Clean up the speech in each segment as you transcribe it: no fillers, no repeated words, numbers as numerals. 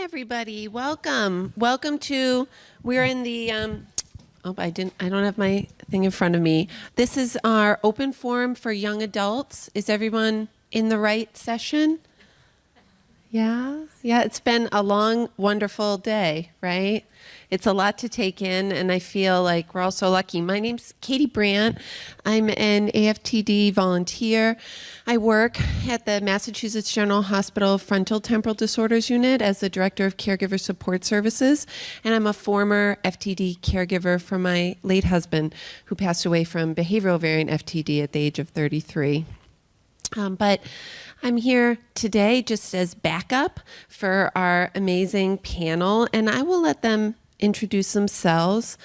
everybody. Welcome. Welcome to, we're in the, I don't have my thing in front of me. This is our open forum for young adults. Is everyone in the right session? Yeah, it's been a long, wonderful day, right? It's a lot to take in, and I feel like we're all so lucky. My name's Katie Brandt. I'm an AFTD volunteer. I work at the Massachusetts General Hospital Frontal Temporal Disorders Unit as the Director of Caregiver Support Services, and I'm a former FTD caregiver for my late husband, who passed away from behavioral variant FTD at the age of 33. But I'm here today just as backup for our amazing panel, and I will let them introduce themselves.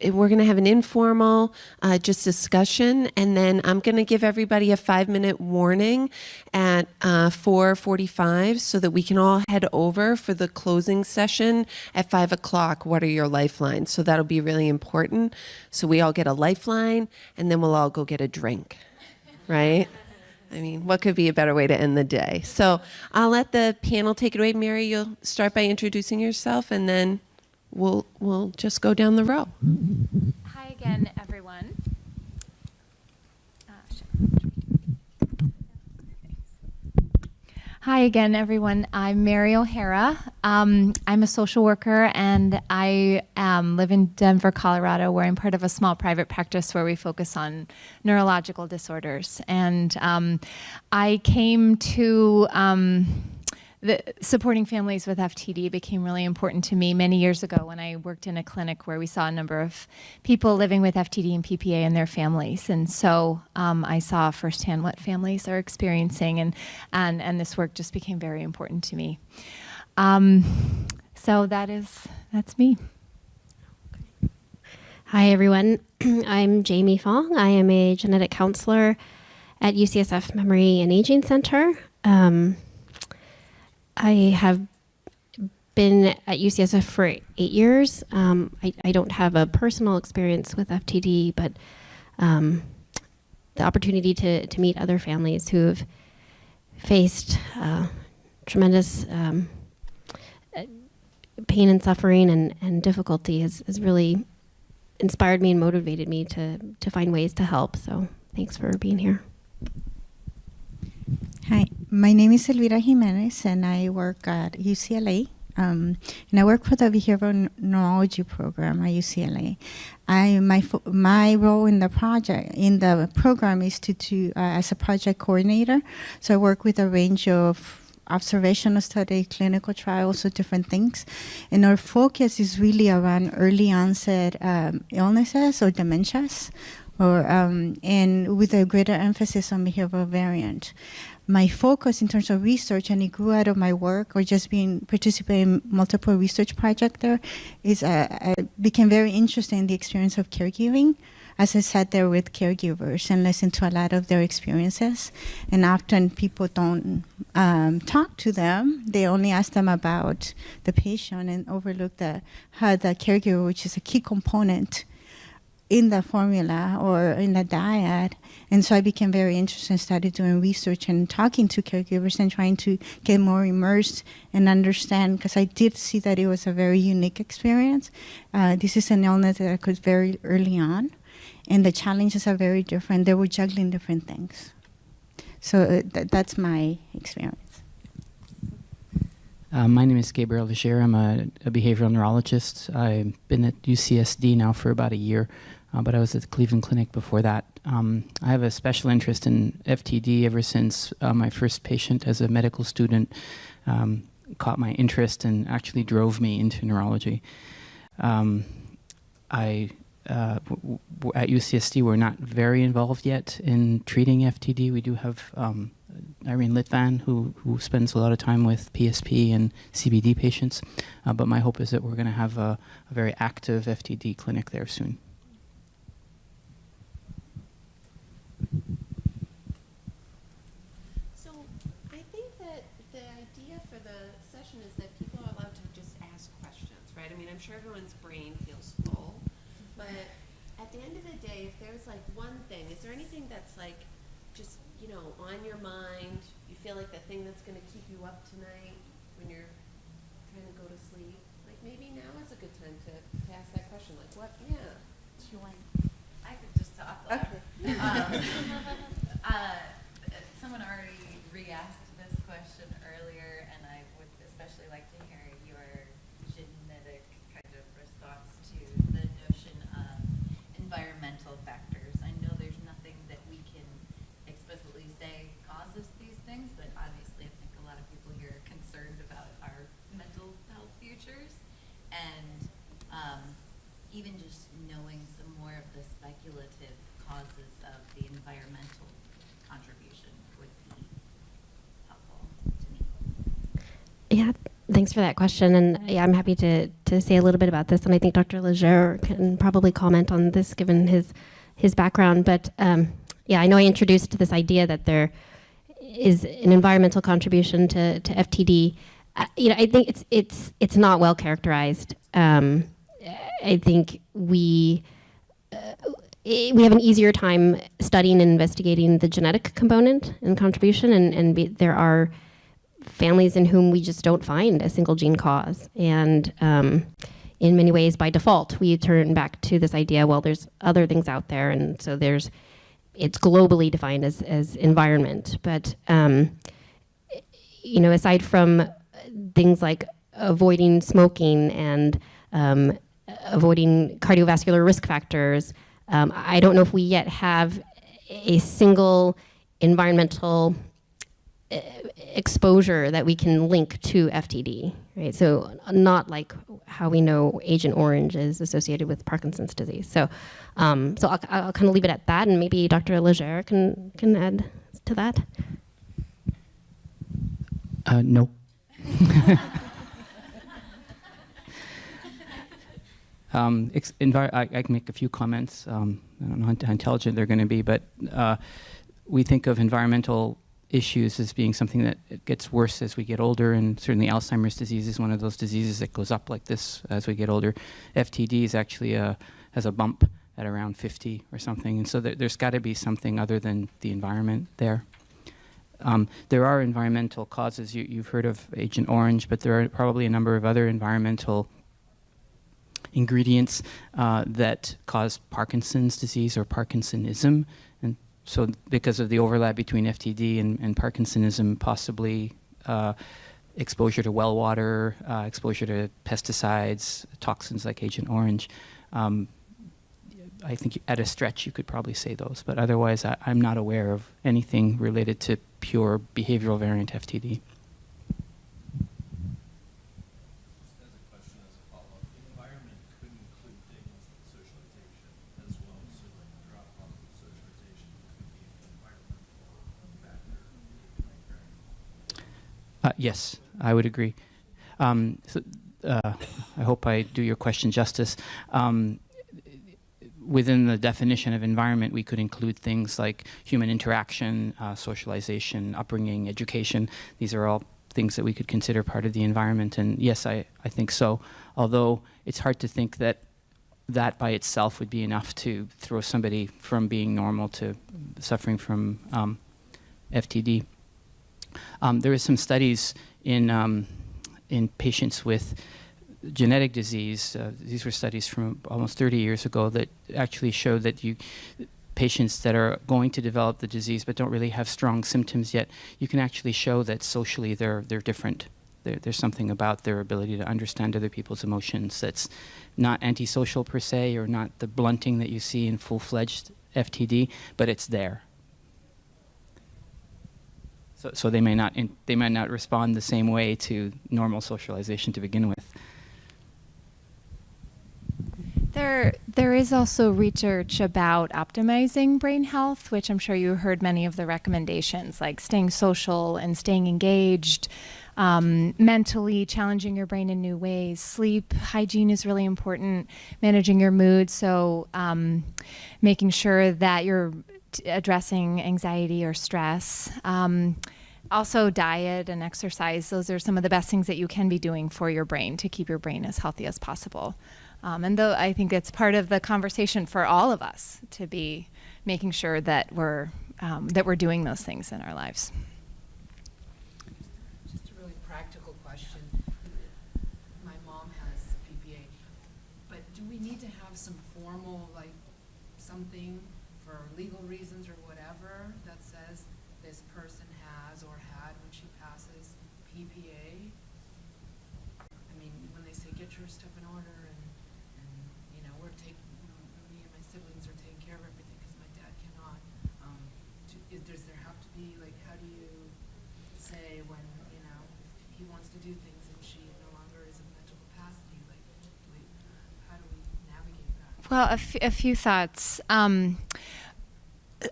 We're going to have an informal just discussion, and then I'm going to give everybody a 5-minute warning at 4:45 so that we can all head over for the closing session at 5 o'clock. What are your lifelines? So that'll be really important. So we all get a lifeline, and then we'll all go get a drink, right? I mean, what could be a better way to end the day? So I'll let the panel take it away. Mary, you'll start by introducing yourself, and then we'll just go down the row. Hi again, everyone. Hi again, everyone. I'm Mary O'Hara. I'm a social worker, and I live in Denver, Colorado, where I'm part of a small private practice where we focus on neurological disorders. And I came to supporting families with FTD became really important to me many years ago when I worked in a clinic where we saw a number of people living with FTD and PPA and their families. And so I saw firsthand what families are experiencing, and this work just became very important to me. So that's me. Hi, everyone. I'm Jamie Fong. I am a genetic counselor at UCSF Memory and Aging Center. I have been at UCSF for 8 years. I don't have a personal experience with FTD, but the opportunity to meet other families who have faced tremendous pain and suffering and difficulty has really inspired me and motivated me to find ways to help. So thanks for being here. Hi, my name is Sara Jimenez, and I work at UCLA. And I work for the behavioral neurology program at UCLA. My role in the program is to do as a project coordinator. So I work with a range of observational study, clinical trials, so different things. And our focus is really around early onset illnesses or dementias, and with a greater emphasis on behavioral variant. My focus in terms of research, and it grew out of my work or just participating in multiple research projects there, is I became very interested in the experience of caregiving as I sat there with caregivers and listened to a lot of their experiences. And often people don't talk to them. They only ask them about the patient and overlook how the caregiver, which is a key component in the formula or in the diet. And so I became very interested and started doing research and talking to caregivers and trying to get more immersed and understand, because I did see that it was a very unique experience. This is an illness that occurs very early on, and the challenges are very different. They were juggling different things. So that's my experience. My name is Gabriel Leger. I'm a behavioral neurologist. I've been at UCSD now for about a year, but I was at the Cleveland Clinic before that. I have a special interest in FTD ever since my first patient as a medical student caught my interest and actually drove me into neurology. At UCSD, we're not very involved yet in treating FTD. We do have Irene Litvan, who spends a lot of time with PSP and CBD patients, but my hope is that we're going to have a very active FTD clinic there soon. So I think that the idea for the session is that people are allowed to just ask questions, right? I mean, I'm sure everyone's brain feels full, but at the end of the day, if there's like one thing, is there anything that's like just, on your mind, you feel like the thing that's going to keep you up tonight when you're kind of go to sleep, like maybe now is a good time to ask that question. Like what? Yeah. I could just talk loud. Okay. Someone already re-asked this question earlier, and I would especially like to hear your genetic kind of response to the notion of environmental factors. I know there's nothing that we can explicitly say causes these things, but obviously I think a lot of people here are concerned about our mental health futures, and even just knowing some more of the speculative causes of the environmental contribution would be helpful to me. Yeah, thanks for that question. And yeah, I'm happy to say a little bit about this. And I think Dr. Leger can probably comment on this given his background. But yeah, I know I introduced this idea that there is an environmental contribution to FTD. I think it's not well characterized. I think we have an easier time studying and investigating the genetic component and contribution, and there are families in whom we just don't find a single gene cause. And in many ways, by default, we turn back to this idea, well, there's other things out there, and so it's globally defined as environment. But aside from things like avoiding smoking and avoiding cardiovascular risk factors, I don't know if we yet have a single environmental exposure that we can link to FTD, right? So not like how we know Agent Orange is associated with Parkinson's disease. So I'll kind of leave it at that, and maybe Dr. Leger can add to that. No. I can make a few comments. I don't know how intelligent they're going to be, but we think of environmental issues as being something that it gets worse as we get older, and certainly Alzheimer's disease is one of those diseases that goes up like this as we get older. FTD is actually has a bump at around 50 or something, and so there's got to be something other than the environment there. There are environmental causes. You've heard of Agent Orange, but there are probably a number of other environmental ingredients that cause Parkinson's disease or Parkinsonism. And so because of the overlap between FTD and Parkinsonism, possibly exposure to well water, exposure to pesticides, toxins like Agent Orange. I think at a stretch you could probably say those, but otherwise I'm not aware of anything related to pure behavioral variant FTD. Yes, I would agree. I hope I do your question justice. Within the definition of environment, we could include things like human interaction, socialization, upbringing, education. These are all things that we could consider part of the environment. And yes, I think so. Although it's hard to think that by itself would be enough to throw somebody from being normal to suffering from FTD. There is some studies in patients with genetic disease. These were studies from almost 30 years ago that actually showed that patients that are going to develop the disease but don't really have strong symptoms yet, you can actually show that socially they're different. There's something about their ability to understand other people's emotions that's not antisocial per se, or not the blunting that you see in full-fledged FTD, but it's there. So they may not respond the same way to normal socialization to begin with. There is also research about optimizing brain health, which I'm sure you heard many of the recommendations, like staying social and staying engaged, mentally challenging your brain in new ways. Sleep hygiene is really important, managing your mood, so making sure that you're addressing anxiety or stress. Also diet and exercise, those are some of the best things that you can be doing for your brain to keep your brain as healthy as possible. And though I think it's part of the conversation for all of us to be making sure that we're doing those things in our lives. Just a really practical question. do we need to have some formal, like, something for legal reasons or whatever that says this person has or had when she passes PPA? I mean, when they say get your stuff in order and you know, me and my siblings are taking care of everything because my dad cannot. Does there have to be, like, how do you say when, you know, if he wants to do things and she no longer is in mental capacity, like, how do we navigate that? Well, a few thoughts.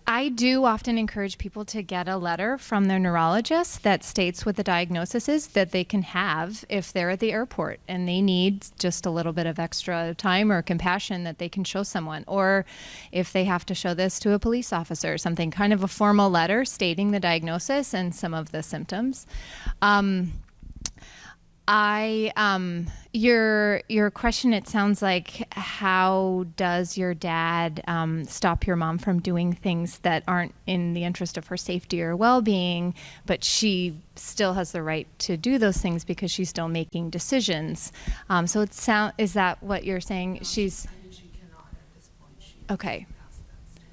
I do often encourage people to get a letter from their neurologist that states what the diagnosis is that they can have if they're at the airport and they need just a little bit of extra time or compassion that they can show someone, or if they have to show this to a police officer or something, kind of a formal letter stating the diagnosis and some of the symptoms. Your question, it sounds like, how does your dad stop your mom from doing things that aren't in the interest of her safety or well-being, but she still has the right to do those things because she's still making decisions. So is that what you're saying? No, She's I mean, she cannot at this point. She okay. passed that stage.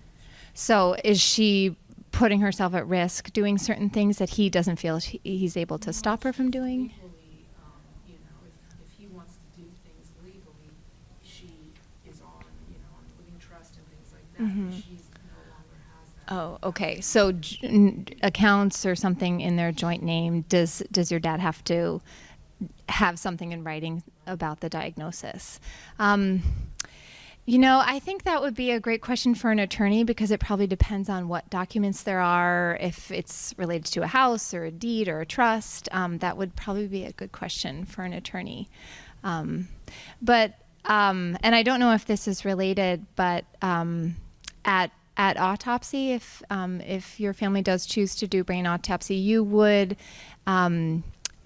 So is she putting herself at risk doing certain things that he doesn't feel he's able to stop her from doing? Legally, you know, if he wants to do things legally, she is on, you know, on living trust and things like that. Mhm. But she's no longer has that. Oh, okay. So accounts or something in their joint name, does your dad have to have something in writing about the diagnosis? You know, I think that would be a great question for an attorney because it probably depends on what documents there are. If it's related to a house or a deed or a trust, that would probably be a good question for an attorney. And I don't know if this is related, but at autopsy, if your family does choose to do brain autopsy, you would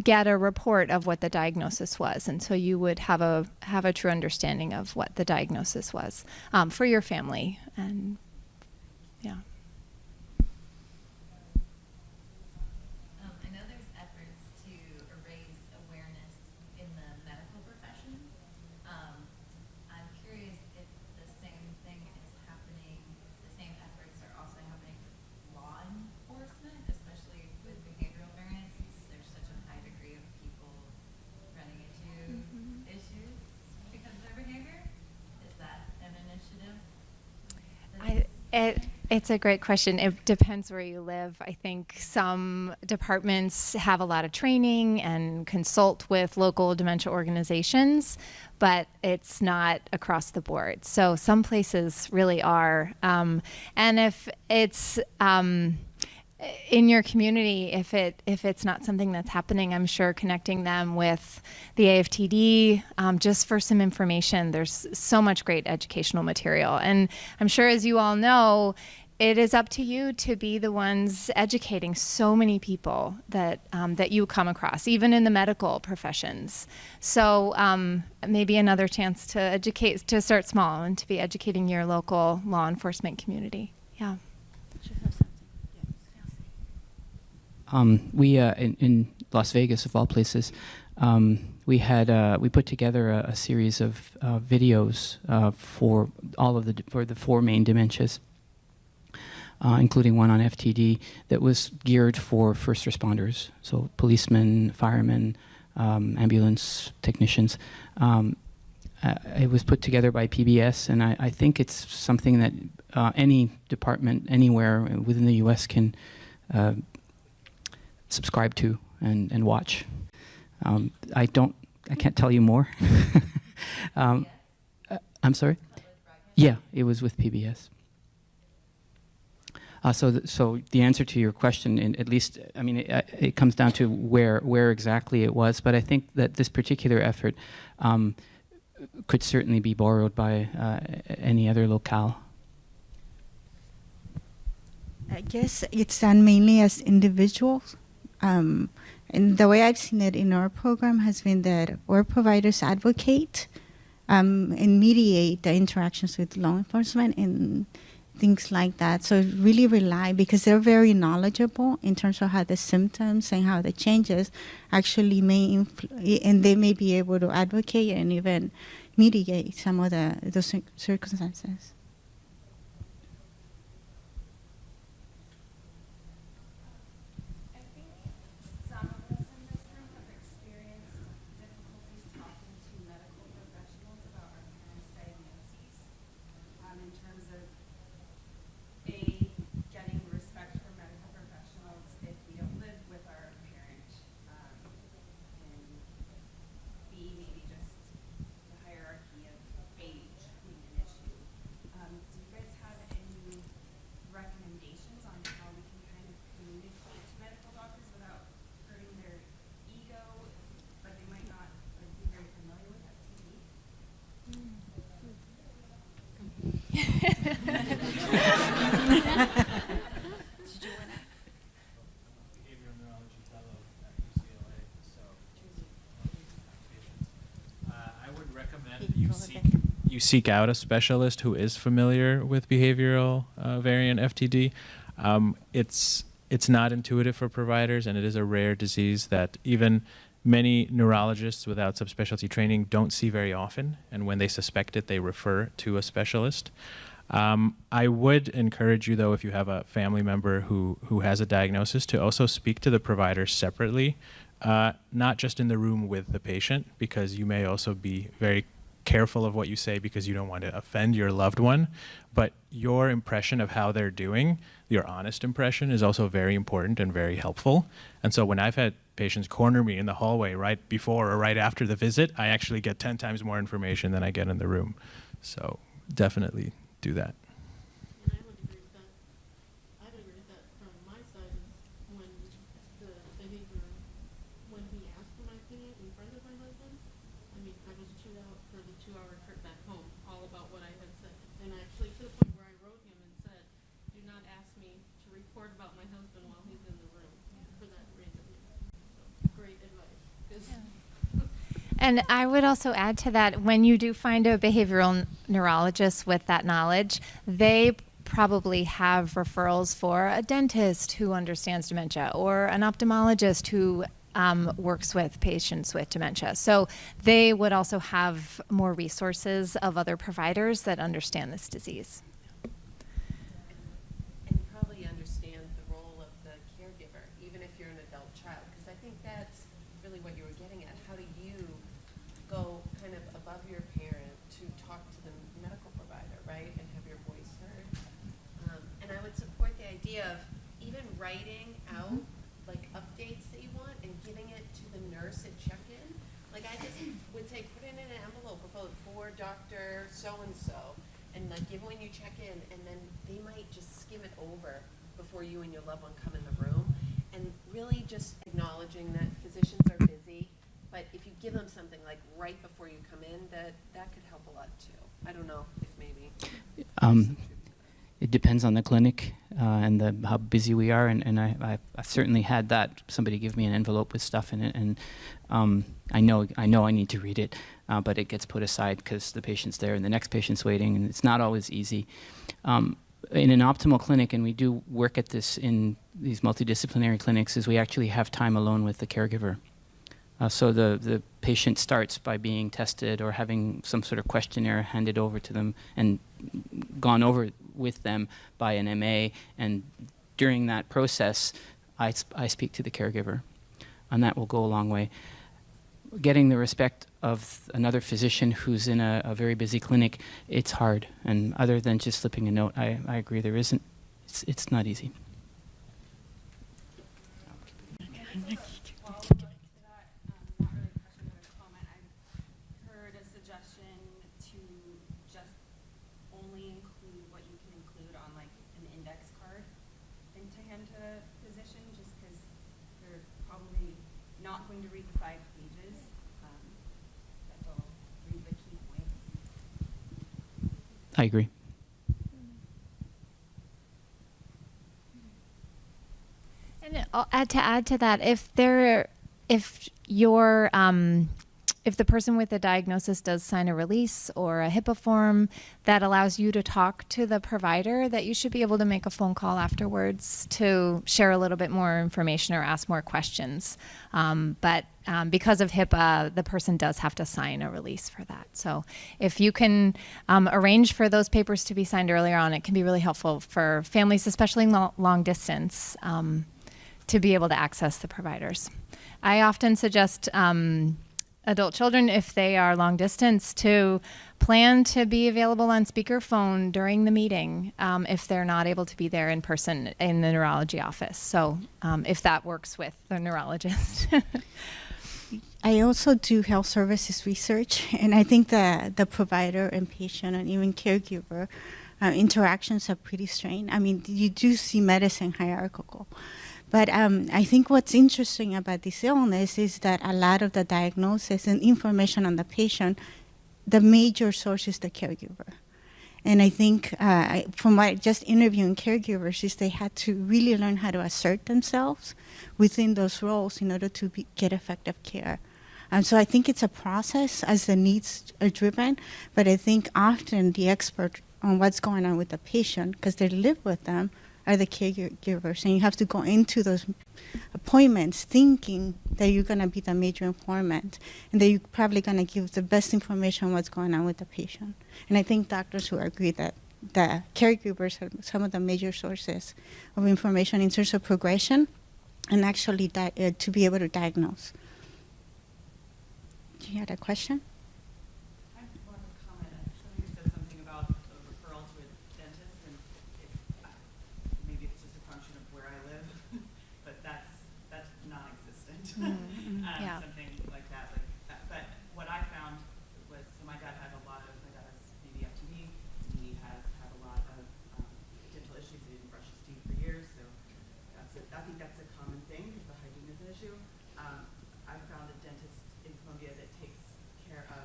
get a report of what the diagnosis was, and so you would have a true understanding of what the diagnosis was for your family. And yeah. I know there's efforts to raise awareness in the medical profession. I'm curious if the same thing is happening, the same efforts are also happening with law enforcement, especially with behavioral variants. There's such a high degree of people running into issues because of their behavior. Is that an initiative? It's a great question. It depends where you live. I think some departments have a lot of training and consult with local dementia organizations, but it's not across the board. So some places really are. And if it's in your community, if it's not something that's happening, I'm sure connecting them with the AFTD just for some information. There's so much great educational material, and I'm sure, as you all know, it is up to you to be the ones educating so many people that that you come across, even in the medical professions. So maybe another chance to educate, to start small, and to be educating your local law enforcement community. Yeah. We in Las Vegas, of all places, we put together a series of videos for the four main dementias, including one on FTD that was geared for first responders, so policemen, firemen, ambulance technicians. It was put together by PBS, and I think it's something that any department anywhere within the U.S. can subscribe to and watch. I can't tell you more. I'm sorry? Yeah, it was with PBS. So the answer to your question, at least, I mean, it comes down to where exactly it was, but I think that this particular effort could certainly be borrowed by any other locale. I guess it's done mainly as individuals. And the way I've seen it in our program has been that our providers advocate and mediate the interactions with law enforcement and things like that. So really rely, because they're very knowledgeable in terms of how the symptoms and how the changes actually may and they may be able to advocate and even, mitigate some of those circumstances. I think some of us in this room have experienced difficulties talking to medical professionals about our parents' diagnoses, in terms of A, getting respect for medical professionals if we don't live with our parent, and B, maybe just the hierarchy of age being an issue. Do you guys have any recommendations on how we can kind of communicate to medical doctors without hurting their ego, but they might not like, be very familiar with FTD? Behavioral neurology fellow at UCLA, so I would recommend that you seek out a specialist who is familiar with behavioral variant FTD. It's not intuitive for providers, and it is a rare disease that even many neurologists without subspecialty training don't see very often, and when they suspect it, they refer to a specialist. I would encourage you, though, if you have a family member who has a diagnosis, to also speak to the provider separately, not just in the room with the patient, because you may also be very careful of what you say because you don't want to offend your loved one, but your impression of how they're doing, your honest impression, is also very important and very helpful. And so when I've had patients corner me in the hallway right before or right after the visit, I actually get 10 times more information than I get in the room. So definitely do that. And I would agree with that. I would agree with that from my side is when the behavior, when he asked for my opinion in front of my husband, I mean, I was chewed out for the 2-hour trip back home, all about what I had said. And actually to the point where I wrote him and said, do not ask me to report about my husband while he's in the room for that reason. So, great advice. 'Cause And I would also add to that, when you do find a behavioral neurologist with that knowledge, they probably have referrals for a dentist who understands dementia or an ophthalmologist who works with patients with dementia. So they would also have more resources of other providers that understand this disease. And probably understand the role of the caregiver, even if you're an adult child, because I think that's really what you were getting at. How do you go kind of above your parent to talk to the medical provider, right, and have your voice heard? And I would support the idea of even writing out like updates that you want and giving it to the nurse at check-in. Like I just would say, put it in an envelope for Dr. So-and-so, and like give it when you check in, and then they might just skim it over before you and your loved one come in the room, and really just acknowledging that physicians are busy, but if you give them something like right before you come in, that could help a lot too. I don't know if maybe. It depends on the clinic and how busy we are, and I've certainly had that, somebody give me an envelope with stuff in it, and I know I need to read it, but it gets put aside because the patient's there and the next patient's waiting, and it's not always easy. In an optimal clinic, and we do work at this in these multidisciplinary clinics, is we actually have time alone with the caregiver. So the patient starts by being tested or having some sort of questionnaire handed over to them and gone over with them by an MA, and during that process, I speak to the caregiver, and that will go a long way. Getting the respect of another physician who's in a very busy clinic, it's hard, and other than just slipping a note, I agree, it's not easy. Not really a question, but a comment. I've heard a suggestion to just only include what you can include on like an index card and to hand to a physician, just because they're probably not going to read the 5 pages, but they'll read the key points. I agree. And to add to that, if your if the person with the diagnosis does sign a release or a HIPAA form that allows you to talk to the provider, that you should be able to make a phone call afterwards to share a little bit more information or ask more questions. But because of HIPAA, the person does have to sign a release for that. So if you can arrange for those papers to be signed earlier on, it can be really helpful for families, especially long distance, to be able to access the providers. I often suggest adult children, if they are long distance, to plan to be available on speakerphone during the meeting if they're not able to be there in person in the neurology office. So if that works with the neurologist. I also do health services research, and I think that the provider and patient and even caregiver interactions are pretty strained. I mean, you do see medicine hierarchical. But I think what's interesting about this illness is that a lot of the diagnosis and information on the patient, the major source is the caregiver. And I think from what just interviewing caregivers is they had to really learn how to assert themselves within those roles in order to get effective care. So I think it's a process as the needs are driven, but I think often the expert on what's going on with the patient, because they live with them, are the caregivers. And you have to go into those appointments thinking that you're going to be the major informant and that you're probably going to give the best information on what's going on with the patient. And I think doctors will agree that the caregivers are some of the major sources of information in terms of progression and actually to be able to diagnose. You had a question? I have more of a comment. Somebody said something about a referral to a dentist, and maybe it's just a function of where I live, but that's non-existent. Yeah. Something like that. But what I found was, so my dad has maybe FTD. He has had a lot of dental issues. He didn't brush his teeth for years, so I think that's a common thing because the hygiene is an issue. I found a dentist in Columbia that takes care of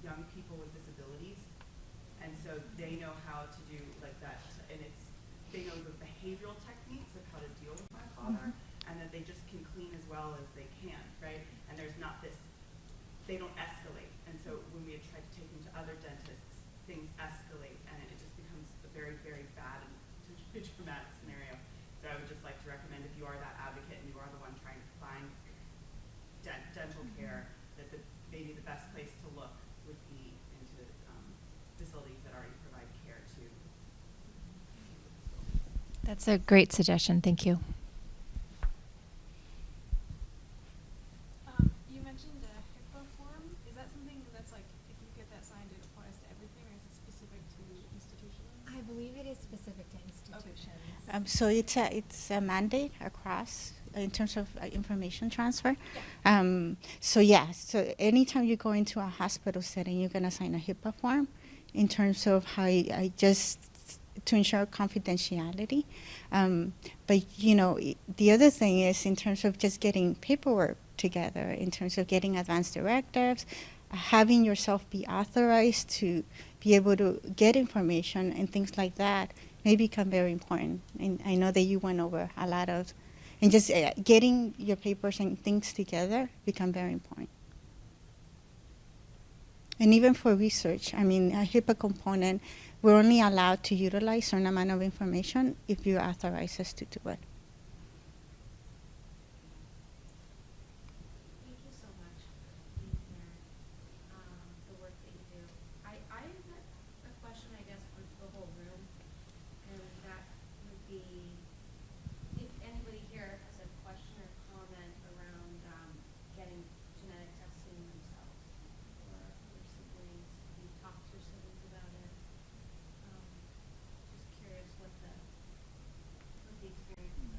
young people with disabilities, and so they know how to do like that, and they know the behavioral techniques of how to deal with my father, and that they just can clean as well as they can, right? And there's not this, they don't escalate, and so when we had tried to take him to other dentists, things escalate, and it just becomes a very, very bad and traumatic scenario. So I would just like to recommend, if you are that advocate and you are the one trying to find dental care, that maybe the best place to look would be into facilities that already provide care to people with disabilities. That's a great suggestion. Thank you. You mentioned a HIPAA form. Is that something that's like, if you get that signed, it applies to everything, or is it specific to institutions? I believe it is specific to institutions. So it's a mandate across in terms of information transfer. So anytime you go into a hospital setting, you're going to sign a HIPAA form in terms of how just to ensure confidentiality. But the other thing is in terms of just getting paperwork together, in terms of getting advance directives, having yourself be authorized to be able to get information and things like that may become very important. And I know that you went over a lot of, and just getting your papers and things together become very important. And even for research, I mean, a HIPAA component, we're only allowed to utilize a certain amount of information if you authorize us to do it. Thank you so much for being here, the work that you do. I have a question, I guess, for the whole room, and that would be if anybody here has a question or comment around getting genetic testing themselves or their siblings. Have you talked to your siblings about it? Just curious what the experience is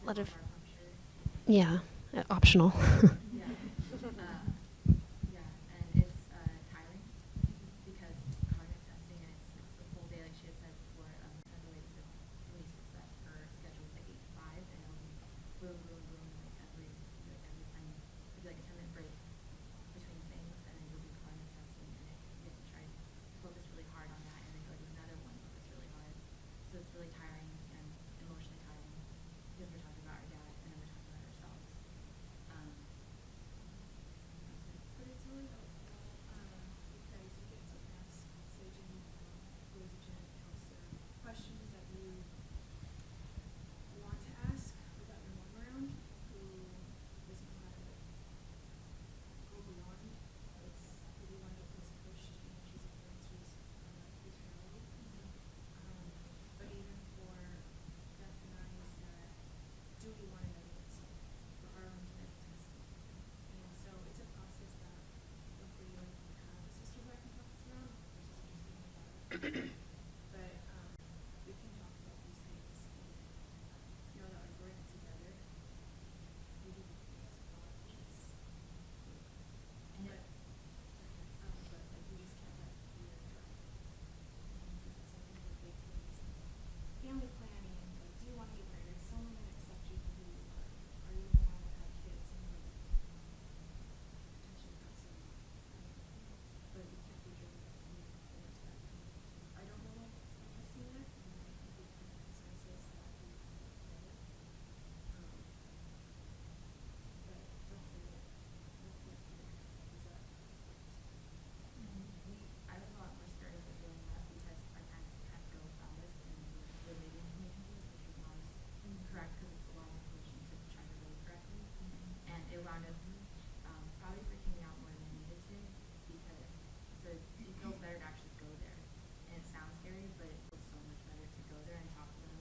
a lot of, yeah, optional. Yeah. Yeah, and it's tiring because cognitive testing, it's the full day, like she had said before, kind of the way it's at least it's that her schedule is like 8 to 5, and it'll be boom, boom, boom, like every time, it'll be like a 10-minute break between things, and then you'll do cognitive testing, and you have to try to focus really hard on that, and then go to another one, focus really hard. So it's really tiring and emotionally tiring because we're talking about our dad, and then we're talking about ourselves. But it's really helpful because you get to ask, say, who is a genetic counselor, questions that you want to ask without your mom around, who doesn't know how to go beyond what's really wound up as a coach. She's a parent who's reality. But even for Beth and I, is that do we want to know this for our own genetic testing? And so it's a process that luckily you have a sister who I can talk to around, versus just being a daughter. But we can talk about these things and know that like we're in it together. We do the things about kids. And But like we just can't let fear drive. Because it's something with big things. Family planning, like do you want to get married? Is someone going to accept you for who you are? Are you going to want to have kids and like potentially have some, but we can't be driven by fear into that. I don't know what I'm testing that, and I think we can consensus that we get it. But don't fear it. Don't fear fear. Is that I was a lot more scared of doing that because I kind of had to go about this and relate information to this, which was not as correct because it's a lot of information to try to relate correctly. And it wound up probably freaking me out more than it needed to because it feels better to actually go there. And it sounds scary, but it feels so much better to go there and talk to them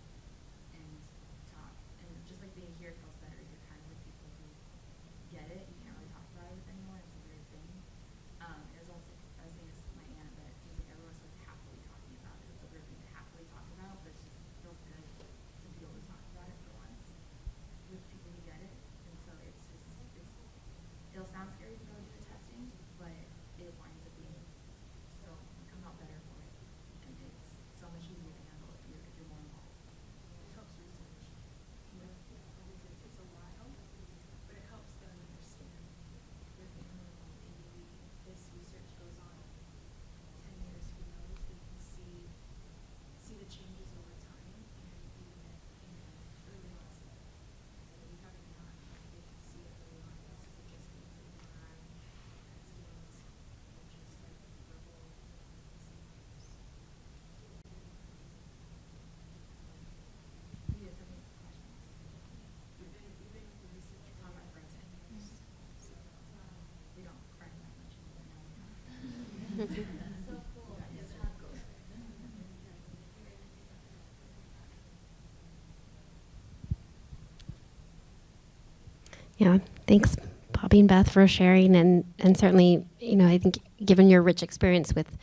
and talk. And just like being here feels better. You're kind of with people who get it. You can't really talk about it with anyone. It's a weird thing. It was also, I was saying this to my aunt, that it feels like everyone's like happily talking about it. It's a weird thing to happily talk about, but it just feels good to be able to talk about it for once with people who get it. And so it'll sound scary to go do the testing, but it winds up being so you come out better for it. And it's so much easier to handle if you're more involved. it helps research. Yeah. Obviously it takes a while, but it helps them understand their family. Maybe this research goes on 10 years, who knows? They can see the changes over time, and even early onset. So we have it not, they can see it early on versus it just being an MRI scans or just like verbal symptoms. You guys have any questions? Even if the research It's on my goes brain. 10 years. So We don't cry that much anymore now. so cool. It's not good. Yeah, thanks, Bobby and Beth, for sharing, and certainly, I think given your rich experience with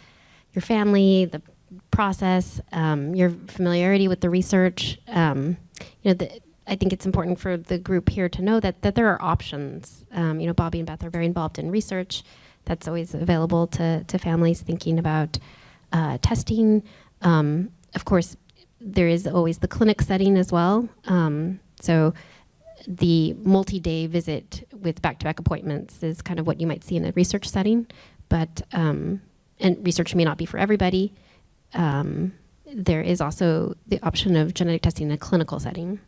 your family, the process, your familiarity with the research, I think it's important for the group here to know that there are options. Bobby and Beth are very involved in research that's always available to families thinking about testing. Of course, there is always the clinic setting as well. So the multi-day visit with back-to-back appointments is kind of what you might see in a research setting, but and research may not be for everybody. There is also the option of genetic testing in a clinical setting.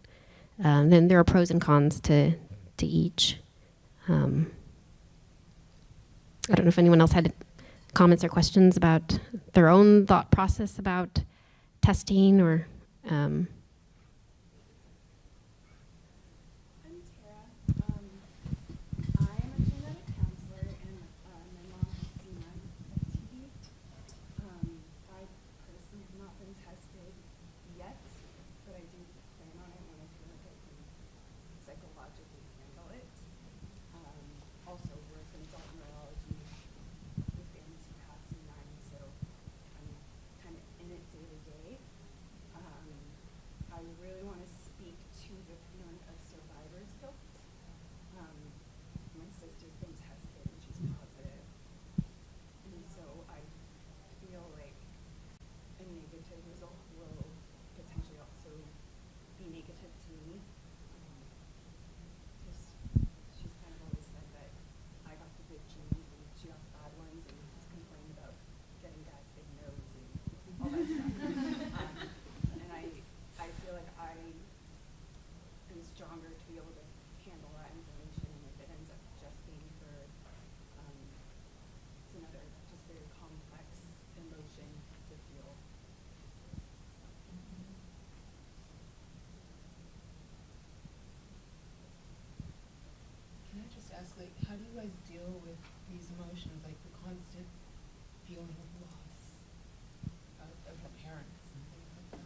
Then there are pros and cons to each. I don't know if anyone else had comments or questions about their own thought process about testing or. I'm Tara. I am a genetic counselor, and my mom has seen my FTD. I personally have not been tested yet, but I do plan on it when I feel like I can psychologically handle it. Also work in adult neurology with families who have C9, so I'm kind of in it day to day. lot of information, and if it ends up just being for, it's another just very complex emotion to feel. Can I just ask, like, how do you guys deal with these emotions, like the constant feeling of loss of the parents and things like that?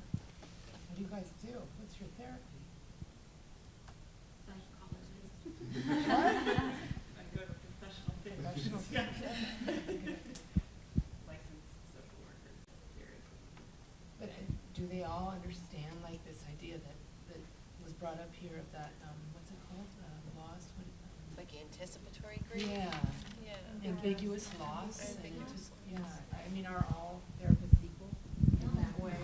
What do you guys do? What's your therapy? Psychologist. I go to professional Professional licensed social workers. But do they all understand, like, this idea that was brought up here of that, what's it called, loss? What, Like anticipatory grief? yeah, Yeah. ambiguous loss. Ambiguous And just, yeah, I mean, are all therapists equal in that way? A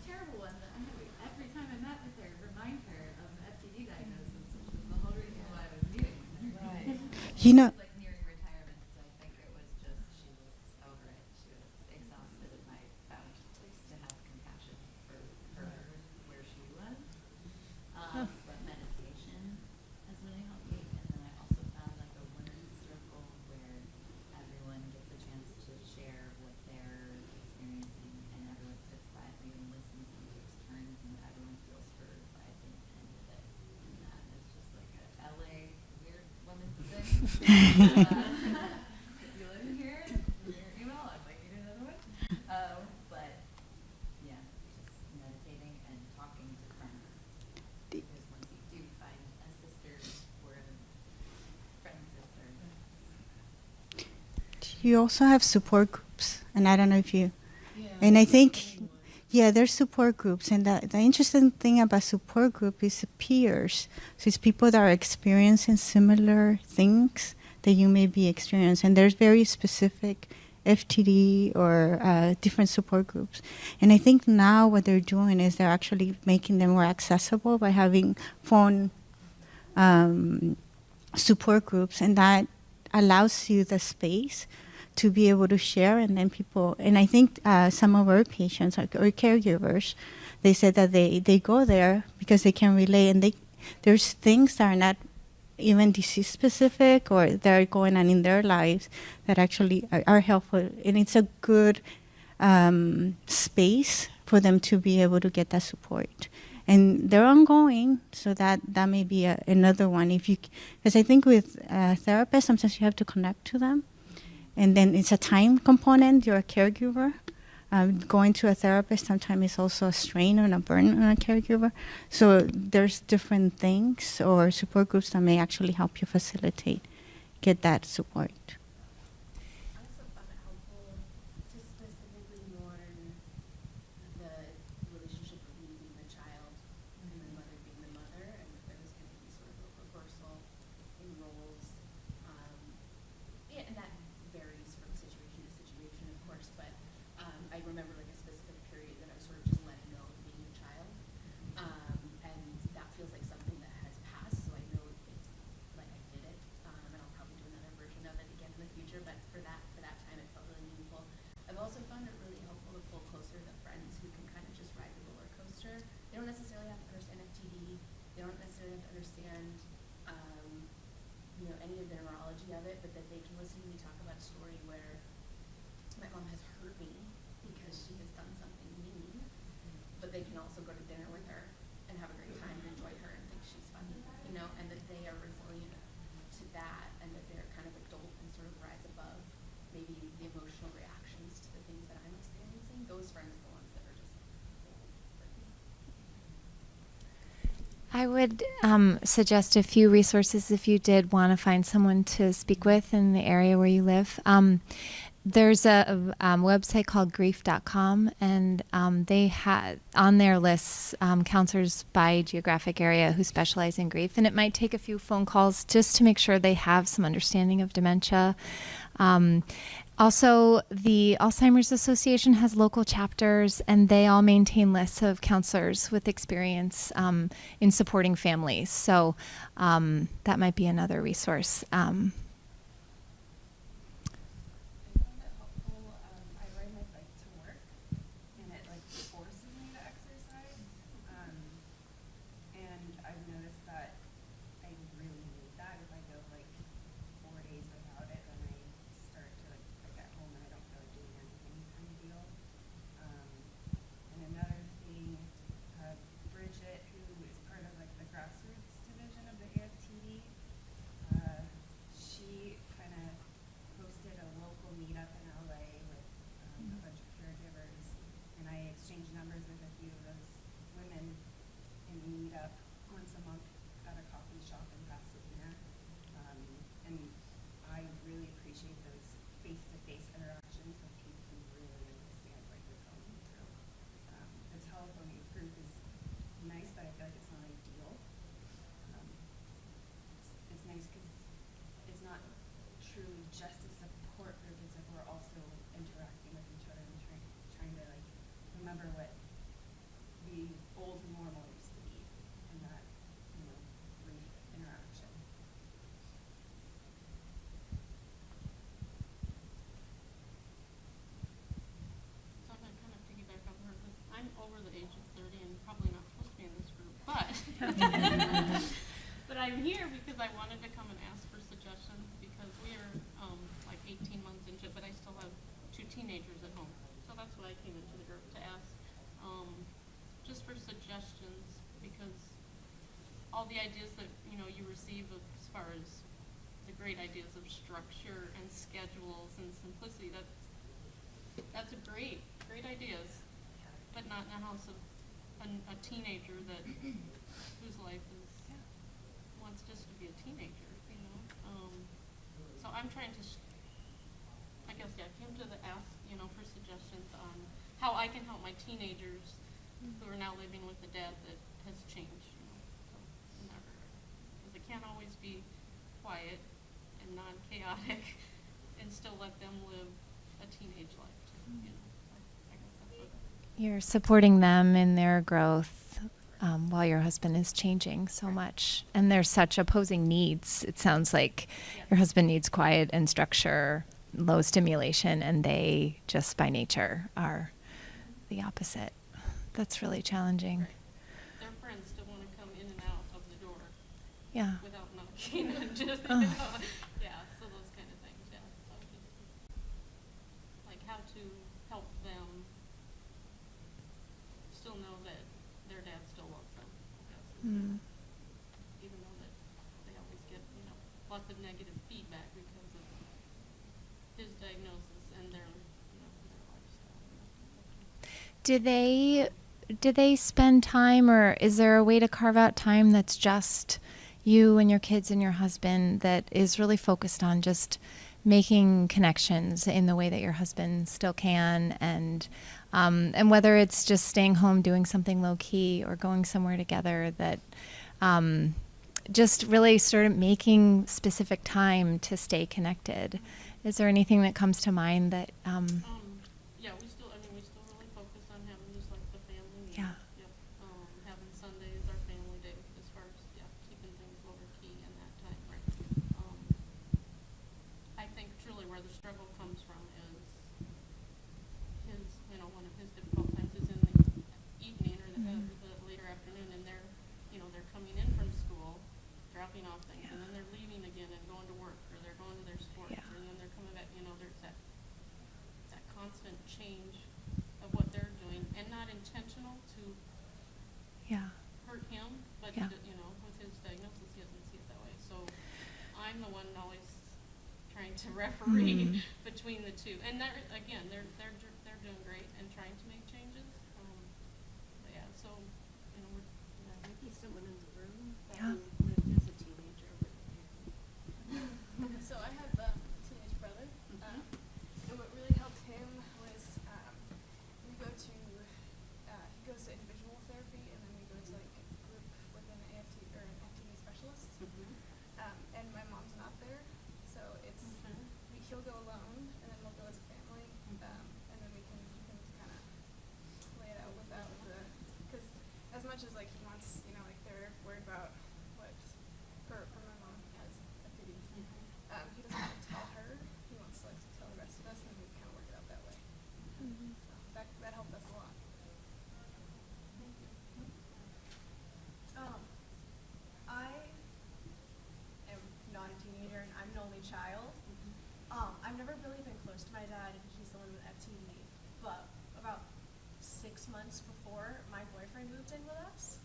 terrible one that I have every time I met with her, remind her of the FTD diagnosis, which was the whole reason why I was meeting with her. Right. You know, It was like nearing retirement, so I think it was just, she was over it. She was exhausted, and I found ways to have compassion for her where she was. But meditation has really helped me, and then I also found like a women's circle where everyone gets a chance to share what they're experiencing, and everyone sits quietly and listens and takes turns, and everyone feels heard by the end of it. And that is just like a LA weird women's thing. If you live here, your email, I'd like you to another one. But yeah, just meditating and talking to friends. Because once you do find a sister or a friend sister, you also have support groups, and I don't know if you. Yeah. And I think, yeah, there's support groups, and the interesting thing about support group is peers. So it's people that are experiencing similar things that you may be experiencing. And there's very specific FTD or different support groups. And I think now what they're doing is they're actually making them more accessible by having phone support groups, and that allows you the space to be able to share. And then people, and I think some of our patients or caregivers, they said that they go there because they can relate, and there's things that are not even disease specific or that are going on in their lives that actually are helpful, and it's a good space for them to be able to get that support. And they're ongoing, so that may be another one. Because I think with therapists, sometimes you have to connect to them, and then it's a time component. You're a caregiver. Going to a therapist sometimes is also a strain and a burden on a caregiver. So there's different things or support groups that may actually help you facilitate, get that support. I also found it helpful to specifically mourn the relationship of me being the child and the mother being the mother, and that there was going to be sort of a reversal in roles. Yeah, and that varies from situation to situation, of course, but I remember like a specific period that I was sort of just letting go of being a child. And that feels like something that has passed, so I know it's like I did it, and I'll probably do another version of it again in the future, but for that time it felt really meaningful. I've also found it really helpful to pull closer to friends who can kind of just ride the roller coaster. They don't necessarily have to understand FTD, they don't necessarily have to understand any of the neurology of it, but that they can listen to me talk about a story where my mom has hurt me because she has done something mean, but they can also go to dinner with her and have a great time and enjoy her and think she's funny, and that they are resilient to that, and that they're kind of adult and sort of rise above maybe the emotional reactions to the things that I'm experiencing. Those friends are the ones that are just for me. I would suggest a few resources if you did want to find someone to speak with in the area where you live. There's a website called grief.com, and they had on their lists counselors by geographic area who specialize in grief. And it might take a few phone calls just to make sure they have some understanding of dementia. Also, the Alzheimer's Association has local chapters, and they all maintain lists of counselors with experience in supporting families. So that might be another resource. I found it helpful. I ride my bike to work, and it forces me to exercise. And I've noticed that I really need But I'm here because I wanted to come and ask for suggestions because we are like 18 months into it, but I still have 2 teenagers at home. So that's why I came into the group to ask just for suggestions, because all the ideas that you receive as far as the great ideas of structure and schedules and simplicity, that's a great ideas, but not in the house of a teenager whose life wants just to be a teenager, so I'm trying to I came to ask for suggestions on how I can help my teenagers who are now living with a dad that has changed, so in that regard, because it can't always be quiet and non-chaotic and still let them live a teenage life too, I guess that's what You're supporting them in their growth while your husband is changing so much. And there's such opposing needs. It sounds like your husband needs quiet and structure, low stimulation, and they just by nature are the opposite. That's really challenging. their friends still want to come in and out of the door Yeah. without knocking and just, yeah, so those kind of things, yeah. So just, like how to help them still know that their dad still loves them, I guess. Even though that they always get, lots of negative feedback because of his diagnosis and their lifestyle. Do they spend time, or is there a way to carve out time that's just you and your kids and your husband that is really focused on just making connections in the way that your husband still can, and whether it's just staying home doing something low key or going somewhere together, that just really sort of making specific time to stay connected? Is there anything that comes to mind that Yeah, we still really focus on having just like the family meeting. Yeah. Yep. Having Sundays our family day as far as keeping things lower key in that time, right? I think truly where the struggle comes from is his, one of his difficult times is in the evening or the later afternoon, and they're coming in from school, dropping off things, and then they're leaving again and going to work, or they're going to their sports, and then they're coming back. There's that constant change of what they're doing, and not intentional to hurt him, but with his diagnosis, he doesn't see it that way. So I'm the one always trying to referee between the two, and that, again, they're doing great and trying to make changes. But yeah, so Maybe someone in the room Yeah. who lived as a teenager. So I have a teenage brother, and what really helped him was we go to he goes to individual therapy, and then we go to like a group with an AFT or an FTD specialist. And my mom's not there, so it's he'll go alone, and then we'll go as a family, and then we can kind of play it out without because as much as like he wants, like they're worried about what for my mom has FTD. He doesn't want to tell her. He wants to tell the rest of us, and we kind of work it out that way. So that helped us a lot. I am not a teenager, and I'm an only child. I've never really been close to my dad, and he's the one with FTD. But about 6 months before, my boyfriend moved in with us.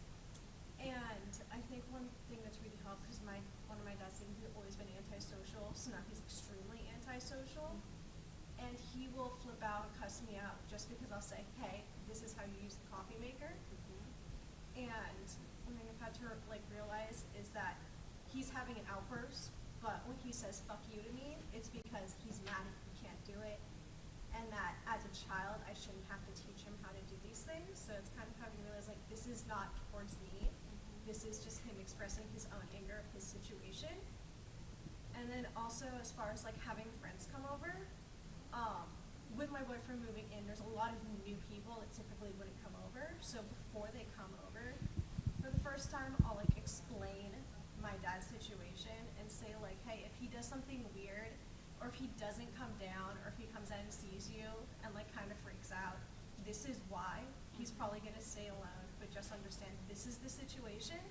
And I think one thing that's really helped, because one of my dad's things, he's always been antisocial, so now he's extremely antisocial. And he will flip out and cuss me out just because I'll say, hey, this is how you use the coffee maker. And one thing I've had to realize is that he's having an outburst, but when he says fuck you to me, it's because he's mad and he can't do it. And that as a child, I shouldn't have to teach him how to do these things. So it's kind of having to realize this is not towards me. This is just him expressing his own anger of his situation. And then also as far as having friends come over, with my boyfriend moving in, there's a lot of new people that typically wouldn't come over. So before they come over, for the first time, I'll explain my dad's situation and say hey, if he does something weird, or if he doesn't come down, or if he comes out and sees you and kind of freaks out, this is why. He's probably gonna stay alone, but just understand this is the situation,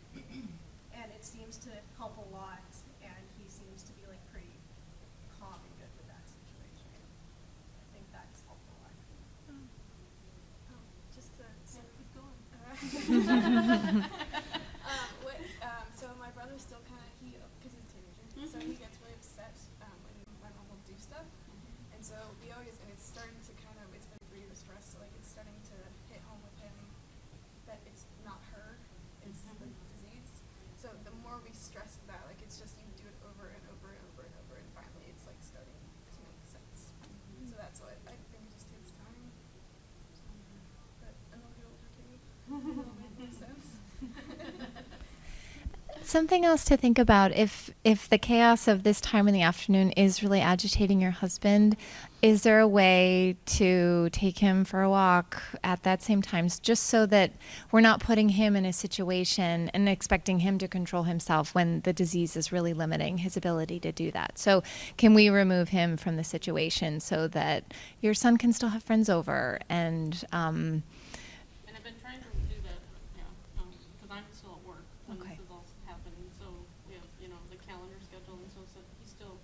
and it seems to help a lot, and he seems to be like pretty calm and good with that situation. I think that's helped a lot. Just to Keep going. So my brother's still kind of, because he's a teenager, so he gets really upset when my mom will do stuff. And so we always, and it's starting to kind of, it's been 3 years for us, so like it's starting to hit home with him that it's not her, it's the disease. So the more we stress that, like it's just, you do it over and over and over and over, and finally it's like starting to make sense. So that's what I think it just takes time. But I'm a little older too. It'll make more sense. Something else to think about, if the chaos of this time in the afternoon is really agitating your husband, is there a way to take him for a walk at that same time, just so that we're not putting him in a situation and expecting him to control himself when the disease is really limiting his ability to do that? So can we remove him from the situation so that your son can still have friends over? And And I've been trying to do that, because I'm still at work when Okay. this is all happening. So we have, the calendar schedule, and so he's still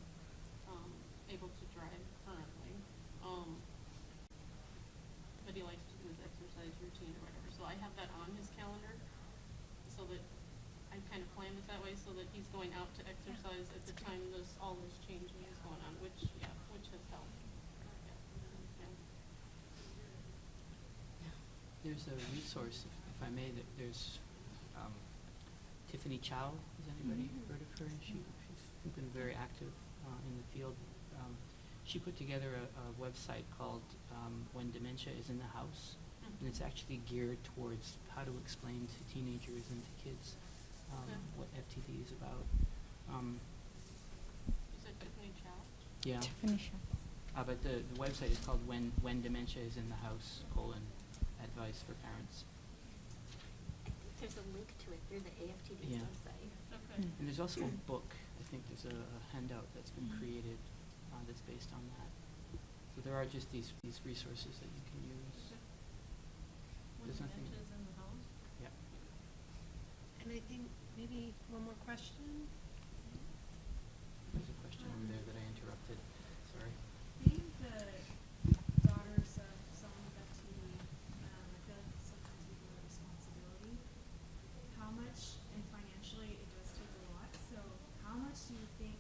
able to drive currently. But he likes to do his exercise routine or whatever. So I have that on his calendar, so that I kind of plan it that way, so that he's going out to exercise at the time all this changing is going on, which has helped. Yeah. There's a resource, if I may, that there's Tiffany Chow. Has anybody heard of her? She's been very active in the field. She put together a website called When Dementia is in the House, and it's actually geared towards how to explain to teenagers and to kids what FTD is about. You said Tiffany Chow? Yeah. Finish up. But the website is called When Dementia is in the House, advice for parents. There's a link to it through the AFTD Yeah. website. Okay. And there's also a book. I think there's a handout that's been created that's based on that. So there are just these resources that you can use. When There's nothing. dementia is in the house? Yeah. And I think maybe one more question. There's a question over there that I interrupted. Sorry. Being the daughters of someone with FTD, I feel like sometimes we feel a responsibility. How much, and financially it does take a lot, so how much do you think,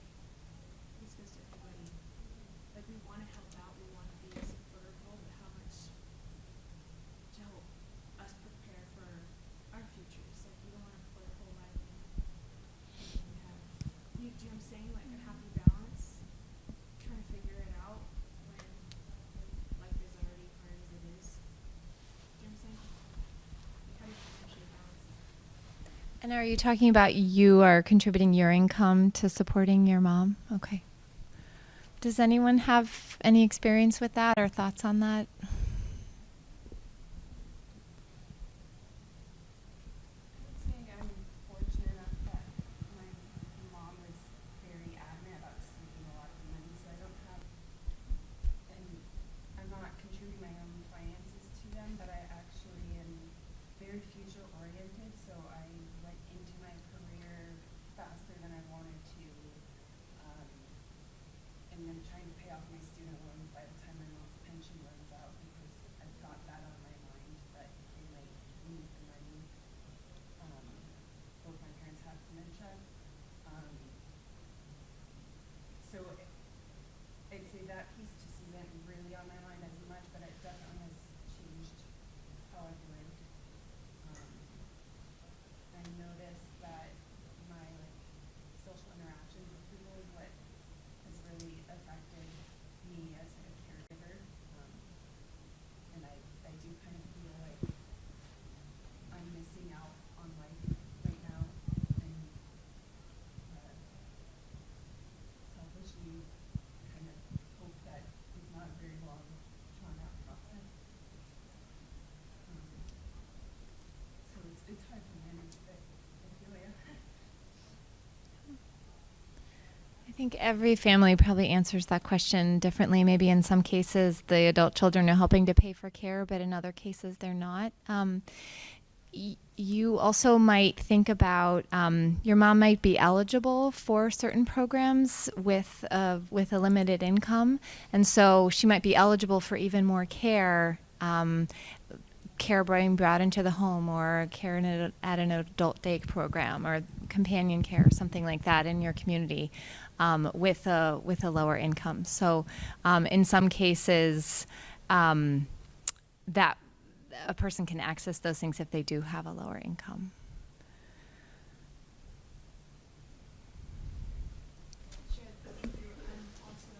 this goes to everybody, like we want to help out, we want to be a supportive role, but how much to help us prepare for our futures? Like we don't want to put our whole life in and have, do you know what I'm saying? Like a happy balance, trying to figure it out when life is already hard as it is. Do you know what I'm saying? Like how do you financially balance that? And are you talking about you are contributing your income to supporting your mom? Okay. Does anyone have any experience with that or thoughts on that? I would say I'm fortunate enough that my mom was very adamant about saving a lot of money, so I don't have, and I'm not contributing my own finances to them, but I actually am very future oriented, so I went into my career faster than I wanted to, and I'm trying to pay off my student loans by the time my mom's pension runs out, because I've got that on my mind that they might need the money. Both my parents have dementia. So I'd say that piece just isn't really on my mind as much, but it definitely has changed how I've lived. I noticed that my social interactions with people is what has really affected me as a caregiver. And I do kind of feel like I'm missing out on life right now, and selfishly kind of hope that it's not a very long, drawn out process. So it's hard to manage, but I feel like I think every family probably answers that question differently. Maybe in some cases the adult children are helping to pay for care, but in other cases they're not. You also might think about your mom might be eligible for certain programs with a limited income, and so she might be eligible for even more care, care being brought into the home, or care at an adult day program, or companion care, or something like that in your community, with a lower income. So, in some cases, that a person can access those things if they do have a lower income. Sure, thank you. Also,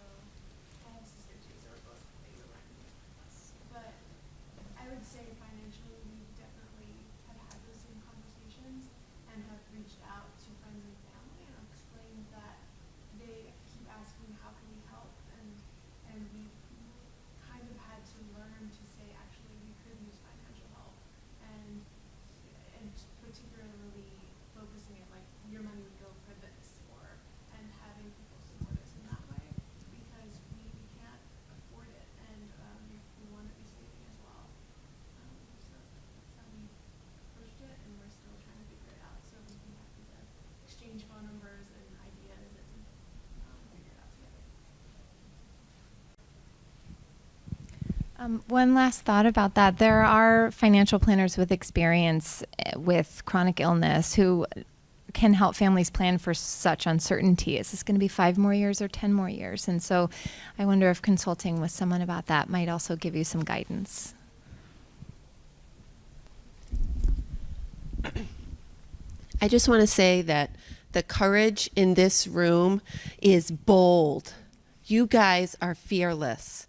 I have a sister too, so we're both around us. But I would say financially, we definitely have had those same conversations and have reached out to friends and family and explained that they keep asking how can we help, and we kind of had to learn to say actually we could use financial help, and particularly focusing it like your money would go for this, or and having people support us in that way, because we can't afford it, and we want to be saving as well. So that's how we approached it, and we're still trying to figure it out. So we'd be happy to exchange phone numbers and ideas and figure it out together. One last thought about that. There are financial planners with experience with chronic illness who can help families plan for such uncertainty. Is this going to be 5 more years or 10 more years? And so I wonder if consulting with someone about that might also give you some guidance. I just want to say that the courage in this room is bold. You guys are fearless.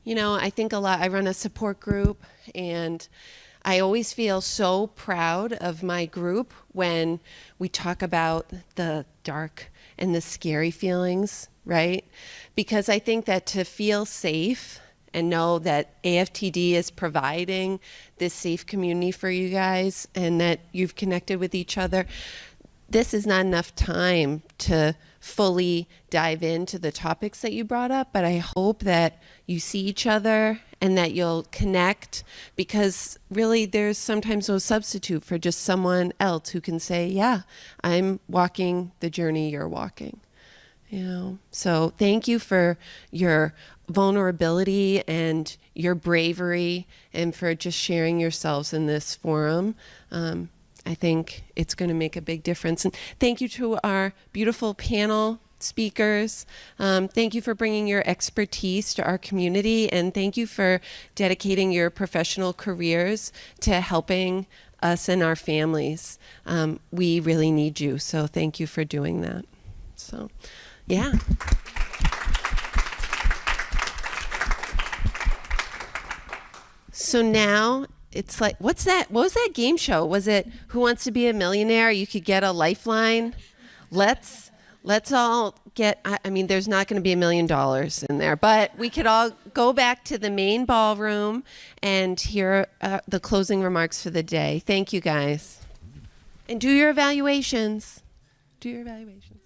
You know, I think a lot, I run a support group, and I always feel so proud of my group when we talk about the dark and the scary feelings, right? Because I think that to feel safe and know that AFTD is providing this safe community for you guys, and that you've connected with each other, this is not enough time to fully dive into the topics that you brought up, but I hope that you see each other and that you'll connect, because really there's sometimes no substitute for just someone else who can say, yeah, I'm walking the journey you're walking. You know, so thank you for your vulnerability and your bravery, and for just sharing yourselves in this forum. I think it's going to make a big difference. And thank you to our beautiful panel speakers. Thank you for bringing your expertise to our community, and thank you for dedicating your professional careers to helping us and our families. We really need you, so thank you for doing that. So, yeah. So now it's like, what's that? What was that game show? Was it Who Wants to Be a Millionaire? You could get a lifeline. Let's all get, I mean, there's not going to be $1 million in there, but we could all go back to the main ballroom and hear the closing remarks for the day. Thank you, guys. And do your evaluations. Do your evaluations.